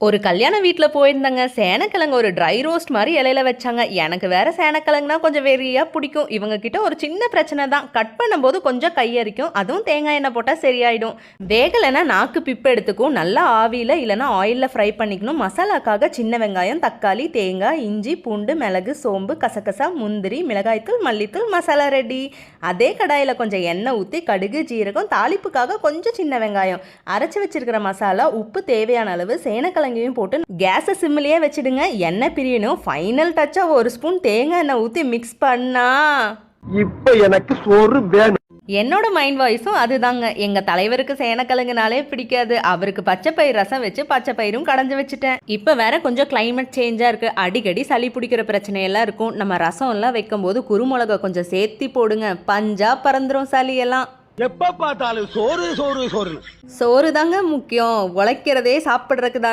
ஒரு கல்யாண வீட்டில் போயிருந்தாங்க. சேனக்கிழங்கு ஒரு ட்ரை ரோஸ்ட் மாதிரி இலையில வச்சாங்க. எனக்கு வேற சேனக்கிழங்குனா கொஞ்சம் வெறியா பிடிக்கும். இவங்க கிட்ட ஒரு சின்ன பிரச்சனை தான். கட் பண்ணும்போது கொஞ்சம் கையரிக்கும். அதுவும் தேங்காய் எண்ணெய் போட்டால் சரியாயிடும். வேகலைன்னா நாக்கு பிப்பு எடுத்துக்கும். நல்லா ஆவியில் இல்லைனா ஆயிலில் ஃப்ரை பண்ணிக்கணும். மசாலாக்காக சின்ன வெங்காயம், தக்காளி, தேங்காய், இஞ்சி, பூண்டு, மிளகு, சோம்பு, கசகசா, முந்திரி, மிளகாய்த்தூள், மல்லித்தூள், மசாலா ரெடி. அதே கடாயில் கொஞ்சம் எண்ணெய் ஊற்றி கடுகு, ஜீரகம், தாளிப்புக்காக கொஞ்சம் சின்ன வெங்காயம், அரைச்சி வச்சிருக்கிற மசாலா, உப்பு தேவையான அளவு, சேனக்கிழங்கு போட்டு கேஸை சிம்மிலேயே வச்சிடுங்க. எண்ணெய் பிரியணும். ஃபைனல் டச்சா ஒரு ஸ்பூன் தேங்காய் எண்ணெய் ஊற்றி மிக்ஸ் பண்ணா இப்ப எனக்கு சோறு வேணும். என்னோட மைண்ட் வாய்ஸும் அதுதாங்க. எங்க தலைவருக்கு சேனக்கிழங்குனாலே பிடிக்காது. அவருக்கு பச்சைப்பயிர் ரசம் வச்சு பச்சைப்பயிரும் கடைஞ்சி வச்சுட்டேன். இப்போ வேற கொஞ்சம் கிளைமேட் சேஞ்சா இருக்கு. அடிக்கடி சளி பிடிக்கிற பிரச்சனையெல்லாம் இருக்கும். நம்ம ரசம் எல்லாம் வைக்கும் போது குருமிளகை கொஞ்சம் சேர்த்தி போடுங்க. பஞ்சா பறந்துரும் சளி எல்லாம். எப்ப பார்த்தாலும் சோறு சோறு சோறு சோறு தாங்க முக்கியம். உழைக்கிறதே சாப்பிட்றதுக்கு தானே.